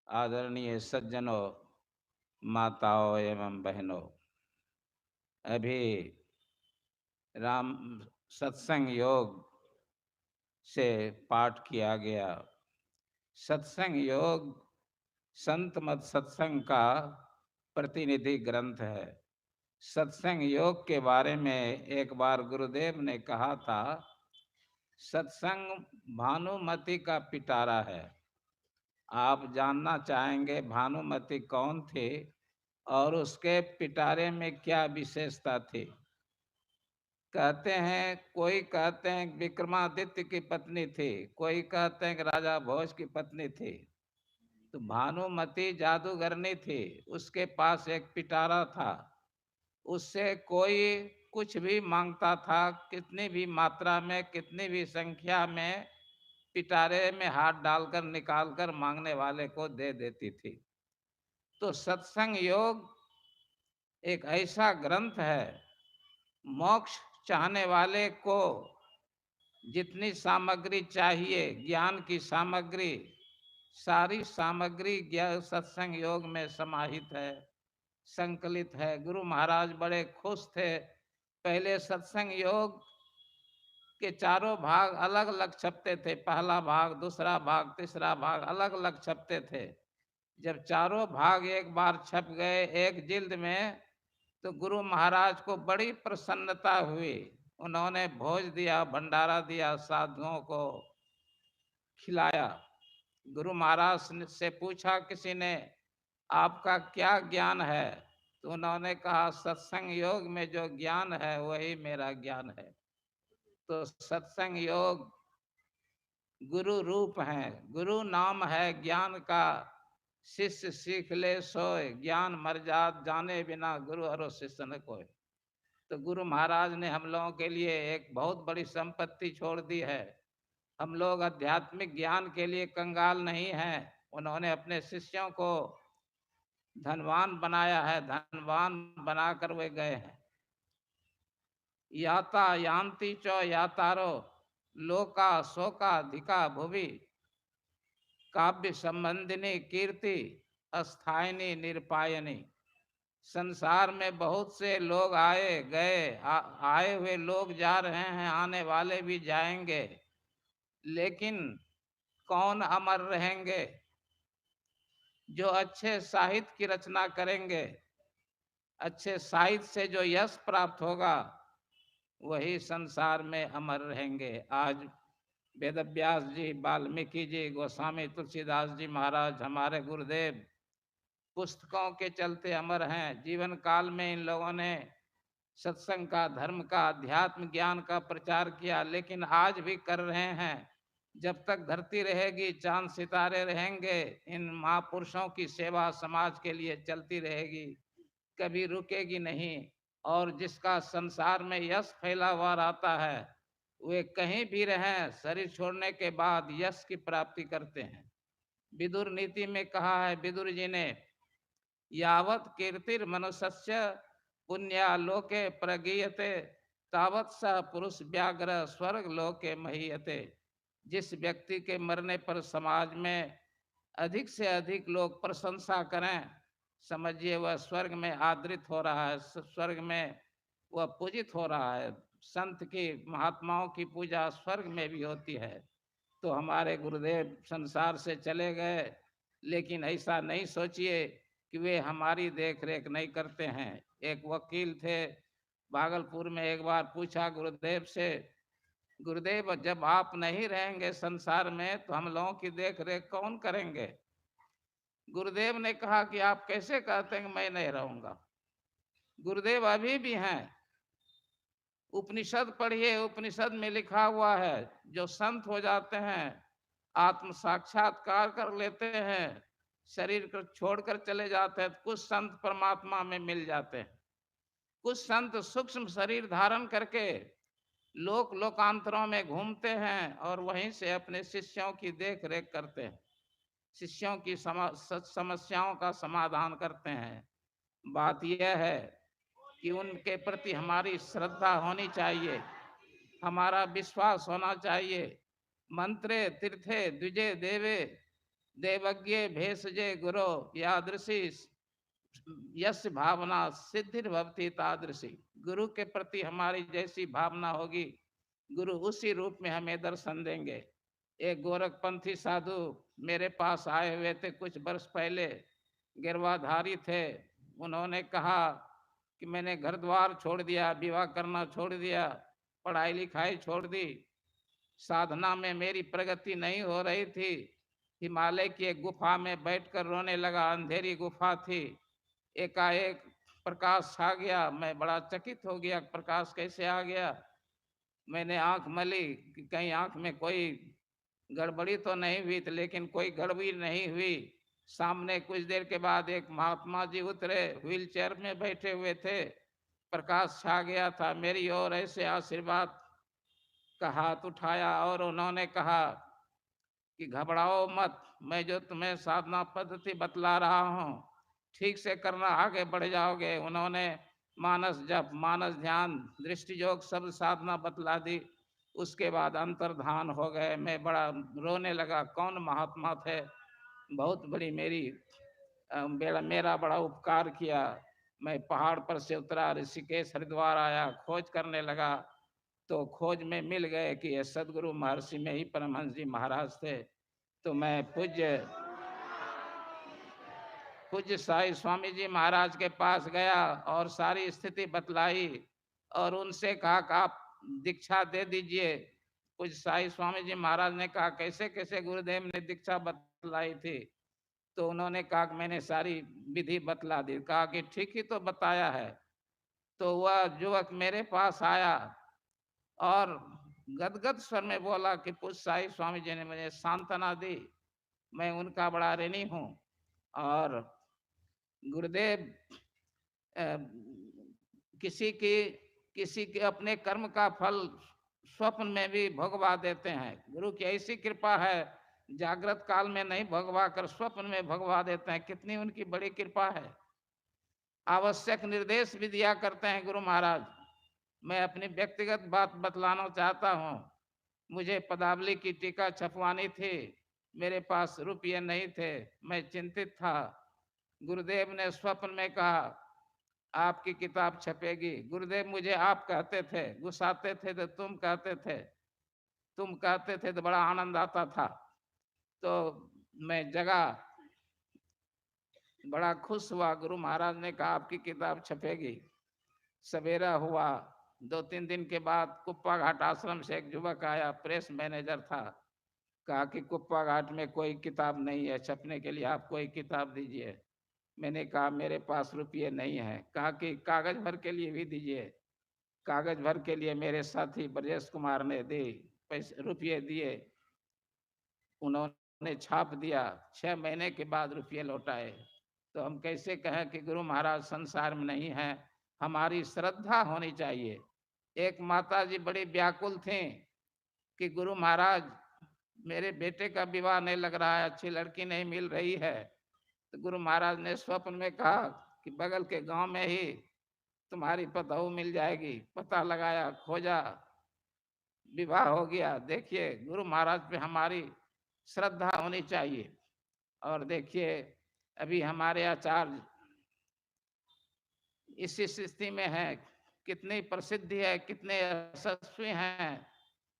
आदरणीय सज्जनों, माताओं एवं बहनों, अभी राम सत्संग योग से पाठ किया गया। सत्संग योग संत मत सत्संग का प्रतिनिधि ग्रंथ है। सत्संग योग के बारे में एक बार गुरुदेव ने कहा था, सत्संग भानुमति का पिटारा है। आप जानना चाहेंगे भानुमति कौन थी और उसके पिटारे में क्या विशेषता थी। कहते हैं, कोई कहते हैं विक्रमादित्य की पत्नी थी, कोई कहते हैं कि राजा भोज की पत्नी थी। तो भानुमति जादूगरनी थी, उसके पास एक पिटारा था। उससे कोई कुछ भी मांगता था, कितनी भी मात्रा में, कितनी भी संख्या में पिटारे में हाथ डालकर निकालकर मांगने वाले को दे देती थी। तो सत्संग योग एक ऐसा ग्रंथ है, मोक्ष चाहने वाले को जितनी सामग्री चाहिए, ज्ञान की सामग्री, सारी सामग्री ज्ञान सत्संग योग में समाहित है, संकलित है। गुरु महाराज बड़े खुश थे। पहले सत्संग योग के चारों भाग अलग अलग छपते थे, पहला भाग, दूसरा भाग, तीसरा भाग अलग अलग छपते थे। जब चारों भाग एक बार छप गए एक जिल्द में, तो गुरु महाराज को बड़ी प्रसन्नता हुई। उन्होंने भोज दिया, भंडारा दिया, साधुओं को खिलाया। गुरु महाराज से पूछा किसी ने, आपका क्या ज्ञान है? तो उन्होंने कहा, सत्संग योग में जो ज्ञान है वही मेरा ज्ञान है। तो सत्संग योग गुरु रूप है, गुरु नाम है ज्ञान का। शिष्य सीख ले सोए, ज्ञान मर जात जाने बिना, गुरु हरो शिष्य न कोय। तो गुरु महाराज ने हम लोगों के लिए एक बहुत बड़ी संपत्ति छोड़ दी है। हम लोग आध्यात्मिक ज्ञान के लिए कंगाल नहीं हैं। उन्होंने अपने शिष्यों को धनवान बनाया है, धनवान बनाकर वे गए हैं। याता यान्ति च यातारो लोका शोका धिका भुवि, काव्य संबंधिनी कीर्ति अस्थायिनी निरपायनी। संसार में बहुत से लोग आए गए, आए हुए लोग जा रहे हैं, आने वाले भी जाएंगे, लेकिन कौन अमर रहेंगे? जो अच्छे साहित्य की रचना करेंगे, अच्छे साहित्य से जो यश प्राप्त होगा, वही संसार में अमर रहेंगे। आज वेदव्यास जी, वाल्मीकि जी, गोस्वामी तुलसीदास जी महाराज, हमारे गुरुदेव पुस्तकों के चलते अमर हैं। जीवन काल में इन लोगों ने सत्संग का, धर्म का, अध्यात्म ज्ञान का प्रचार किया, लेकिन आज भी कर रहे हैं। जब तक धरती रहेगी, चांद सितारे रहेंगे, इन महापुरुषों की सेवा समाज के लिए चलती रहेगी, कभी रुकेगी नहीं। और जिसका संसार में यश फैला हुआ रहता है, वे कहीं भी रहें, शरीर छोड़ने के बाद यश की प्राप्ति करते हैं। विदुर नीति में कहा है विदुर जी ने, यावत कीर्तिर मनुष्य पुण्यालोके प्रगीयते, तावत स पुरुष व्याघ्र स्वर्ग लोके महीयते। जिस व्यक्ति के मरने पर समाज में अधिक से अधिक लोग प्रशंसा करें, समझिए वह स्वर्ग में आदरित हो रहा है, स्वर्ग में वह पूजित हो रहा है। संत की, महात्माओं की पूजा स्वर्ग में भी होती है। तो हमारे गुरुदेव संसार से चले गए, लेकिन ऐसा नहीं सोचिए कि वे हमारी देख रेख नहीं करते हैं। एक वकील थे भागलपुर में, एक बार पूछा गुरुदेव से, गुरुदेव जब आप नहीं रहेंगे संसार में, तो हम लोगों की देख रेख कौन करेंगे? गुरुदेव ने कहा कि आप कैसे कहते हैं कि मैं नहीं रहूंगा? गुरुदेव अभी भी हैं। उपनिषद पढ़िए, उपनिषद में लिखा हुआ है, जो संत हो जाते हैं, आत्म साक्षात्कार कर लेते हैं, शरीर को छोड़कर चले जाते हैं, कुछ संत परमात्मा में मिल जाते हैं। कुछ संत सूक्ष्म शरीर धारण करके लोक लोकांतरों में घूमते हैं और वहीं से अपने शिष्यों की देख रेख करते हैं, शिष्यों की समस्याओं का समाधान करते हैं। बात यह है कि उनके प्रति हमारी श्रद्धा होनी चाहिए, हमारा विश्वास होना चाहिए। मंत्रे तीर्थे द्विजे देवे देवज्ञे भेषजे गुरो यादृशी यश भावना सिद्धिर भवती तादृशी। गुरु के प्रति हमारी जैसी भावना होगी, गुरु उसी रूप में हमें दर्शन देंगे। एक गोरखपंथी साधु मेरे पास आए हुए थे कुछ वर्ष पहले, गिरवाधारी थे। उन्होंने कहा कि मैंने घर द्वार छोड़ दिया, विवाह करना छोड़ दिया, पढ़ाई लिखाई छोड़ दी, साधना में मेरी प्रगति नहीं हो रही थी। हिमालय की एक गुफा में बैठकर रोने लगा। अंधेरी गुफा थी, एकाएक प्रकाश छा गया। मैं बड़ा चकित हो गया, प्रकाश कैसे आ गया। मैंने आंख मली कि कहीं आंख में कोई गड़बड़ी तो नहीं हुई थी, लेकिन कोई गड़बड़ी नहीं हुई। सामने कुछ देर के बाद एक महात्मा जी उतरे, व्हील चेयर में बैठे हुए थे, प्रकाश छा गया था। मेरी ओर ऐसे आशीर्वाद का हाथ उठाया और उन्होंने कहा कि घबराओ मत, मैं जो तुम्हें साधना पद्धति बतला रहा हूँ ठीक से करना, आगे बढ़ जाओगे। उन्होंने मानस जप, मानस ध्यान, दृष्टि योग सब साधना बतला दी। उसके बाद अंतर्धान हो गए। मैं बड़ा रोने लगा। कौन महात्मा थे, बहुत बड़ी मेरा बड़ा उपकार किया। मैं पहाड़ पर से उतरा, ऋषिकेश हरिद्वार आया, खोज करने लगा तो खोज में मिल गए कि ये सदगुरु महर्षि में ही परमहंस जी महाराज थे। तो मैं पूज्य साई स्वामी जी महाराज के पास गया और सारी स्थिति बतलाई और उनसे कहा कि आप दीक्षा दे दीजिए। पूज्य साई स्वामी जी महाराज ने कहा कैसे कैसे गुरुदेव ने दीक्षा बतलाई थी। तो उन्होंने कहा कि मैंने सारी विधि बतला दी। कहा कि ठीक ही तो बताया है। तो वह युवक मेरे पास आया और गदगद स्वर में बोला कि पूज्य साई स्वामी जी ने मुझे सांत्वना दी, मैं उनका बड़ा ऋणी हूँ। और गुरुदेव किसी के अपने कर्म का फल स्वप्न में भी भोगवा देते हैं। गुरु की ऐसी कृपा है, जागृत काल में नहीं भोगवा कर स्वप्न में भोगवा देते हैं। कितनी उनकी बड़ी कृपा है। आवश्यक निर्देश भी दिया करते हैं गुरु महाराज। मैं अपनी व्यक्तिगत बात बतलाना चाहता हूँ। मुझे पदावली की टीका छपवानी थी, मेरे पास रुपये नहीं थे, मैं चिंतित था। गुरुदेव ने स्वप्न में कहा आपकी किताब छपेगी। गुरुदेव मुझे आप कहते थे, गुस्साते थे तो तुम कहते थे, तुम कहते थे तो बड़ा आनंद आता था। तो मैं जगा, बड़ा खुश हुआ। गुरु महाराज ने कहा आपकी किताब छपेगी। सवेरा हुआ, 2-3 दिन के बाद कुप्पा घाट आश्रम से एक युवक आया, प्रेस मैनेजर था। कहा कि कुप्पा घाट में कोई किताब नहीं है छपने के लिए, आप कोई किताब दीजिए। मैंने कहा मेरे पास रुपये नहीं है। कहा कि कागज भर के लिए भी दीजिए। कागज भर के लिए मेरे साथी ब्रजेश कुमार ने दी, पैसे रुपये दिए, उन्होंने छाप दिया। 6 महीने के बाद रुपये लौटाए। तो हम कैसे कहें कि गुरु महाराज संसार में नहीं है। हमारी श्रद्धा होनी चाहिए। एक माता जी बड़ी व्याकुल थी कि गुरु महाराज मेरे बेटे का विवाह नहीं लग रहा है, अच्छी लड़की नहीं मिल रही है। तो गुरु महाराज ने स्वप्न में कहा कि बगल के गांव में ही तुम्हारी पतोहू मिल जाएगी। पता लगाया, खोजा, विवाह हो गया। देखिए गुरु महाराज पे हमारी श्रद्धा होनी चाहिए। और देखिए अभी हमारे आचार्य इस स्थिति में है, कितनी प्रसिद्धि है, कितने यशस्वी हैं।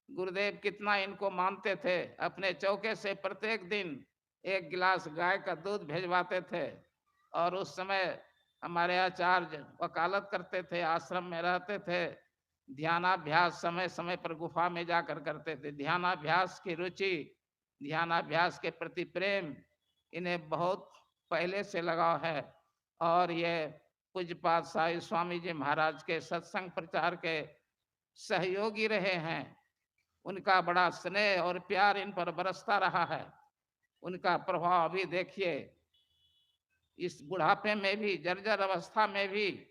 गुरुदेव कितना इनको मानते थे। अपने चौके से प्रत्येक दिन 1 गिलास गाय का दूध भेजवाते थे। और उस समय हमारे आचार्य वकालत करते थे, आश्रम में रहते थे, ध्यानाभ्यास समय समय पर गुफा में जाकर करते थे। ध्यानाभ्यास की रुचि, ध्यानाभ्यास के प्रति प्रेम इन्हें बहुत पहले से लगाव है। और ये पूज्यपाद साई स्वामी जी महाराज के सत्संग प्रचार के सहयोगी रहे हैं। उनका बड़ा स्नेह और प्यार इन पर बरसता रहा है। उनका प्रभाव अभी देखिए, इस बुढ़ापे में भी, जर्जर अवस्था में भी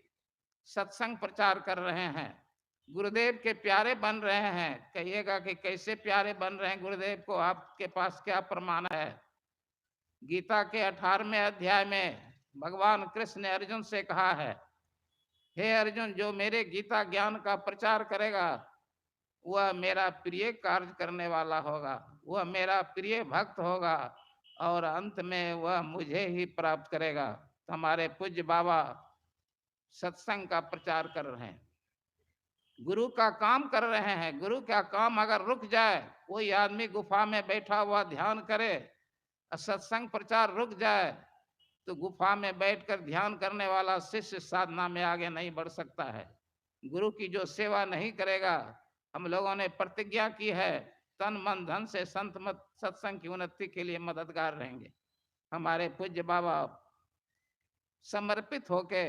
सत्संग प्रचार कर रहे हैं, गुरुदेव के प्यारे बन रहे हैं। कहिएगा कि कैसे प्यारे बन रहे हैं गुरुदेव को, आपके पास क्या प्रमाण है। गीता के 18वें अध्याय में भगवान कृष्ण ने अर्जुन से कहा है, हे अर्जुन, जो मेरे गीता ज्ञान का प्रचार करेगा वह मेरा प्रिय कार्य करने वाला होगा, वह मेरा प्रिय भक्त होगा। और अंत में वह मुझे ही प्राप्त करेगा। तो हमारे पूज्य बाबा सत्संग का प्रचार कर रहे हैं, गुरु का काम कर रहे हैं। गुरु का काम अगर रुक जाए, कोई आदमी गुफा में बैठा हुआ ध्यान करे और सत्संग प्रचार रुक जाए, तो गुफा में बैठकर ध्यान करने वाला शिष्य साधना में आगे नहीं बढ़ सकता है। गुरु की जो सेवा नहीं करेगा, हम लोगों ने प्रतिज्ञा की है, तन मन धन से संत मत सत्संग की उन्नति के लिए मददगार रहेंगे। हमारे पूज्य बाबा समर्पित होके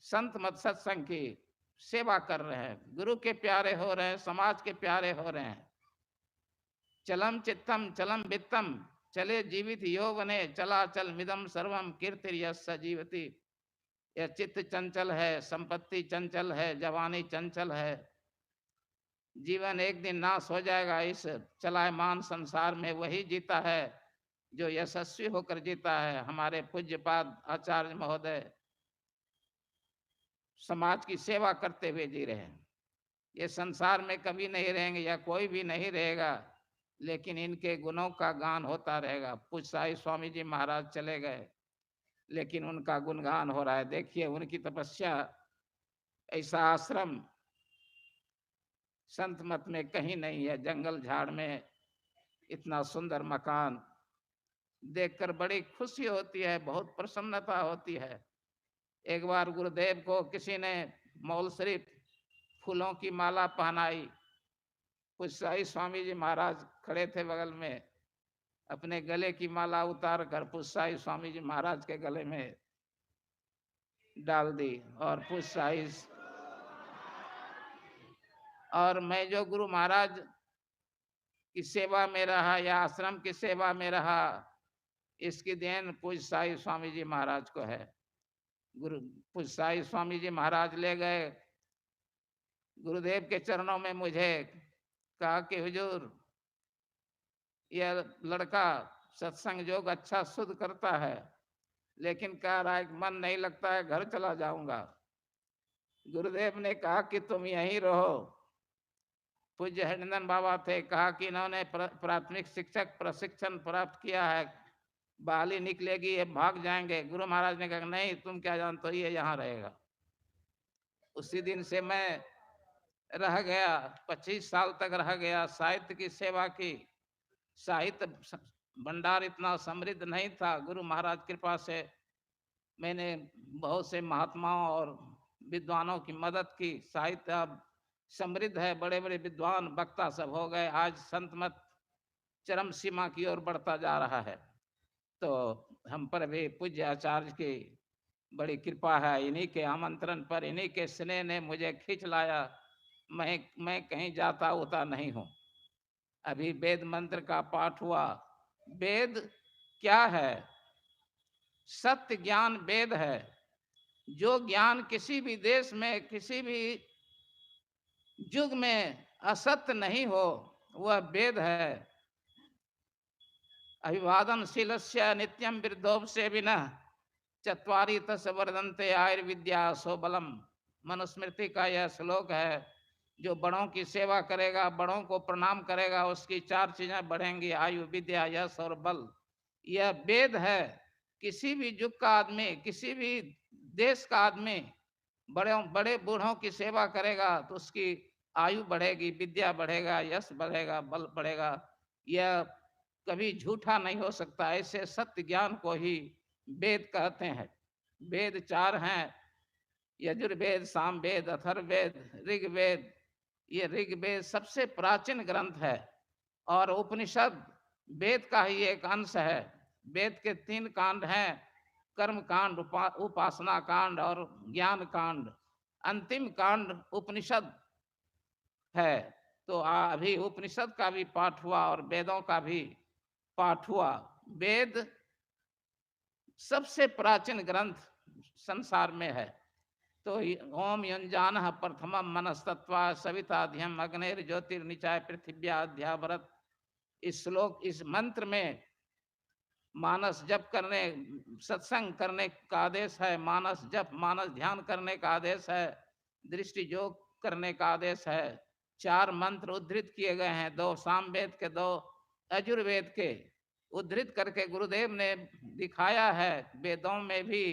संत मत सत्संग की सेवा कर रहे हैं, गुरु के प्यारे हो रहे हैं, समाज के प्यारे हो रहे हैं। चलम चित्तम चलम वित्तम चले जीवित यौवने चला चल मिदम सर्वम कीर्तिर्यस्य सजीवति। यह चित्त चंचल है, संपत्ति चंचल है, जवानी चंचल है, जीवन एक दिन नाश हो जाएगा। इस चलायमान संसार में वही जीता है जो यशस्वी होकर जीता है। हमारे पूज्यपाद आचार्य महोदय समाज की सेवा करते हुए जी रहे हैं। ये संसार में कभी नहीं रहेंगे या कोई भी नहीं रहेगा, लेकिन इनके गुणों का गान होता रहेगा। पूज्य साई स्वामी जी महाराज चले गए, लेकिन उनका गुणगान हो रहा है। देखिए उनकी तपस्या, ऐसा आश्रम संत मत में कहीं नहीं है। जंगल झाड़ में इतना सुंदर मकान देखकर बड़ी खुशी होती है, बहुत प्रसन्नता होती है। एक बार गुरुदेव को किसी ने मौल शरीफ फूलों की माला पहनाई। पूज्य साई स्वामी जी महाराज खड़े थे बगल में, अपने गले की माला उतार कर पूज्य साई स्वामी जी महाराज के गले में डाल दी। और पूज्य साई, और मैं जो गुरु महाराज की सेवा में रहा या आश्रम की सेवा में रहा, इसकी देन पूज्य साई स्वामी जी महाराज को है। गुरु पूज्य साई स्वामी जी महाराज ले गए गुरुदेव के चरणों में, मुझे कहा कि हुजूर यह लड़का सत्संग योग अच्छा शुद्ध करता है, लेकिन कह रहा है कि मन नहीं लगता है, घर चला जाऊंगा। गुरुदेव ने कहा कि तुम यहीं रहो। पूज्य हरिनंदन बाबा थे, कहा कि इन्होंने प्राथमिक शिक्षक प्रशिक्षण प्राप्त किया है, बाली निकलेगी ये भाग जाएंगे। गुरु महाराज ने कहा नहीं, तुम क्या जानते हो, ये यहाँ रहेगा। उसी दिन से मैं रह गया, 25 साल तक रह गया, साहित्य की सेवा की। साहित्य भंडार इतना समृद्ध नहीं था, गुरु महाराज कृपा से मैंने बहुत से महात्माओं और विद्वानों की मदद की। साहित्य अब समृद्ध है, बड़े बड़े विद्वान वक्ता सब हो गए। आज संत मत चरम सीमा की ओर बढ़ता जा रहा है। तो हम पर भी पूज्य आचार्य की बड़ी कृपा है। इन्हीं के आमंत्रण पर, इन्हीं के स्नेह ने मुझे खींच लाया। मैं कहीं जाता होता नहीं हूँ। अभी वेद मंत्र का पाठ हुआ। वेद क्या है? सत्य ज्ञान वेद है। जो ज्ञान किसी भी देश में, किसी भी युग में असत्य नहीं हो, वह वेद है। अभिवादनशीलस्य नित्यं विरुद्धोपसेविनः चत्वारि तस् वर्धन्ते आयुर्विद्या सोबलम। मनुस्मृति का यह श्लोक है। जो बड़ों की सेवा करेगा, बड़ों को प्रणाम करेगा, उसकी 4 चीजें बढ़ेंगी, आयु, विद्या, यश और बल। यह वेद है। किसी भी युग का आदमी, किसी भी देश का आदमी बड़े बूढ़ों की सेवा करेगा तो उसकी आयु बढ़ेगी, विद्या बढ़ेगा, यश बढ़ेगा, बल बढ़ेगा। यह कभी झूठा नहीं हो सकता। ऐसे सत्य ज्ञान को ही वेद कहते हैं। वेद 4 हैं, यजुर्वेद, सामवेद, अथर्ववेद, ऋग्वेद। ये ऋग्वेद सबसे प्राचीन ग्रंथ है और उपनिषद वेद का ही एक अंश है। वेद के 3 कांड हैं, कर्म कांड, उपासना कांड और ज्ञान कांड। अंतिम कांड उपनिषद है। तो अभी उपनिषद का भी पाठ हुआ और वेदों का भी पाठ हुआ। वेद सबसे प्राचीन ग्रंथ संसार में है। तो ओम युंजान प्रथमम मनस्तत्वा सविता ध्यम अग्निर ज्योतिर्निचाय पृथिव्या अध्यावरत। इस श्लोक, इस मंत्र में मानस जप करने, सत्संग करने का आदेश है। मानस जप, मानस ध्यान करने का आदेश है। दृष्टि योग करने का आदेश है। 4 मंत्र उद्धृत किए गए हैं, 2 सामवेद के, 2 यजुर्वेद के। उद्धृत करके गुरुदेव ने दिखाया है। वेदों में भी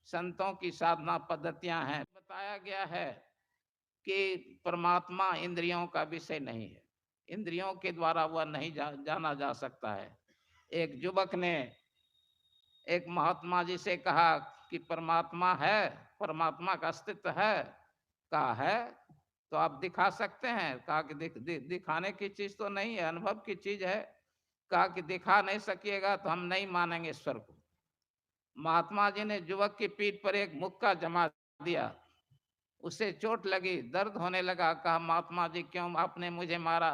संतों की साधना पद्धतियां हैं। बताया गया है कि परमात्मा इंद्रियों का विषय नहीं है, इंद्रियों के द्वारा वह नहीं जाना जा सकता है। एक युवक ने एक महात्मा जी से कहा कि परमात्मा है, परमात्मा का अस्तित्व है? कहा है। तो आप दिखा सकते हैं? कहा कि दिखाने की चीज तो नहीं है, अनुभव की चीज है। कहा कि दिखा नहीं सकिएगा तो हम नहीं मानेंगे ईश्वर को। महात्मा जी ने युवक की पीठ पर एक मुक्का जमा दिया, उसे चोट लगी, दर्द होने लगा। कहा महात्मा जी क्यों आपने मुझे मारा,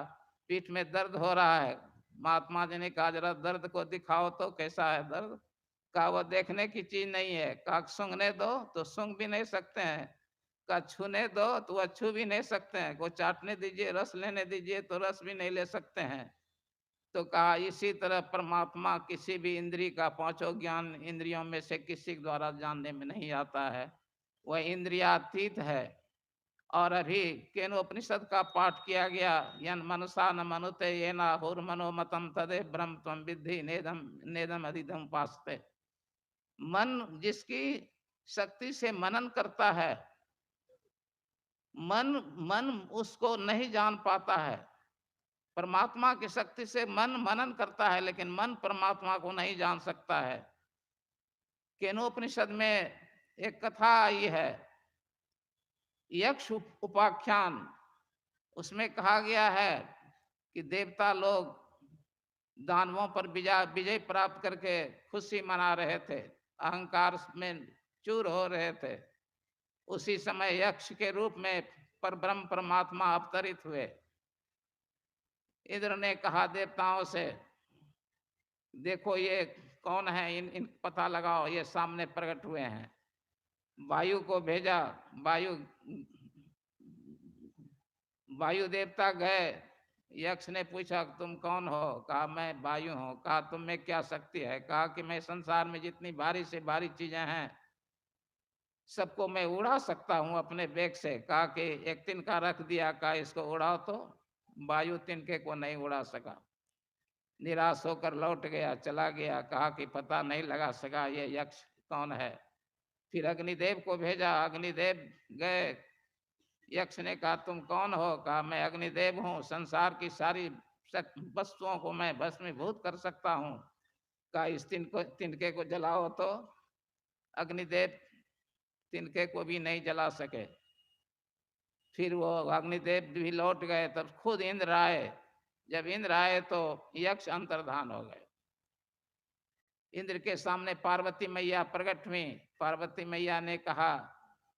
पीठ में दर्द हो रहा है। महात्मा जी ने कहा जरा दर्द को दिखाओ तो कैसा है दर्द। कहा वो देखने की चीज नहीं है। कहा सूंघने दो तो सूंघ भी नहीं सकते हैं। कहा छूने दो तो वह छू भी नहीं सकते हैं। को चाटने दीजिए, रस लेने दीजिए तो रस भी नहीं ले सकते हैं। तो कहा इसी तरह परमात्मा किसी भी इंद्रिय का, पांचों ज्ञान इंद्रियों में से किसी के द्वारा जानने में नहीं आता है, वह इंद्रियातीत है। और अभी केनोपनिषद का पाठ किया गया, यन मनसा न मनुते ये ना हुर मनोमतम तदे ब्रह्म त्वं विद्धि नेदम नेदम अधिदम पास्ते। मन जिसकी शक्ति से मनन करता है, मन मन उसको नहीं जान पाता है। परमात्मा की शक्ति से मन मनन करता है, लेकिन मन परमात्मा को नहीं जान सकता है। केनोपनिषद में एक कथा आई है, यक्ष उपाख्यान। उसमें कहा गया है कि देवता लोग दानवों पर विजय प्राप्त करके खुशी मना रहे थे, अहंकार में चूर हो रहे थे। उसी समय यक्ष के रूप में परब्रह्म परमात्मा अवतरित हुए। इंद्र ने कहा देवताओं से, देखो ये कौन है, इन पता लगाओ, ये सामने प्रकट हुए हैं। वायु को भेजा, वायु देवता गए। यक्ष ने पूछा तुम कौन हो? कहा मैं वायु हूँ। कहा तुम में क्या शक्ति है? कहा कि मैं संसार में जितनी भारी से भारी चीजें हैं सबको मैं उड़ा सकता हूँ अपने वेग से। कहा कि एक तिनका रख दिया, कहा इसको उड़ाओ, तो वायु तिनके को नहीं उड़ा सका। निराश होकर लौट गया, चला गया। कहा कि पता नहीं लगा सका ये यक्ष कौन है। फिर अग्निदेव को भेजा, अग्निदेव गए। यक्ष ने कहा तुम कौन हो? कहा मैं अग्निदेव हूँ, संसार की सारी वस्तुओं को मैं भस्मीभूत कर सकता हूँ। कहा इस तिनके को जलाओ, तो अग्निदेव तिनके को भी नहीं जला सके। फिर वो अग्निदेव भी लौट गए, तब खुद इंद्र आए। जब इंद्र आए तो यक्ष अंतर्धान हो गए। इंद्र के सामने पार्वती मैया प्रकट हुई। पार्वती मैया ने कहा,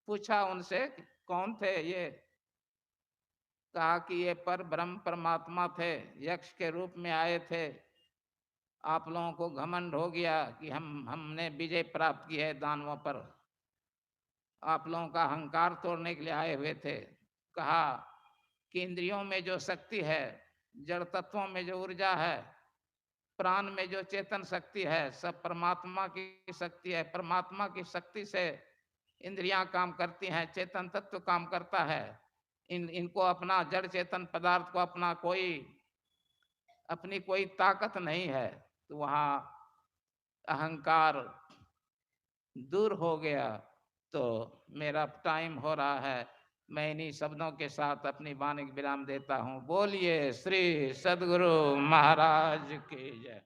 पूछा उनसे कौन थे ये? कहा कि ये पर ब्रह्म परमात्मा थे, यक्ष के रूप में आए थे। आप लोगों को घमंड हो गया कि हमने विजय प्राप्त की है दानवों पर, आप लोगों का अहंकार तोड़ने के लिए आए हुए थे। कहा कि इंद्रियों में जो शक्ति है, जड़ तत्वों में जो ऊर्जा है, प्राण में जो चेतन शक्ति है, सब परमात्मा की शक्ति है। परमात्मा की शक्ति से इंद्रियां काम करती हैं, चेतन तत्व काम करता है। इनको अपना जड़ चेतन पदार्थ को अपनी कोई ताकत नहीं है। तो वहाँ अहंकार दूर हो गया। तो मेरा टाइम हो रहा है, मैं इन्हीं शब्दों के साथ अपनी वाणी विराम देता हूँ। बोलिए श्री सद्गुरु महाराज की जय।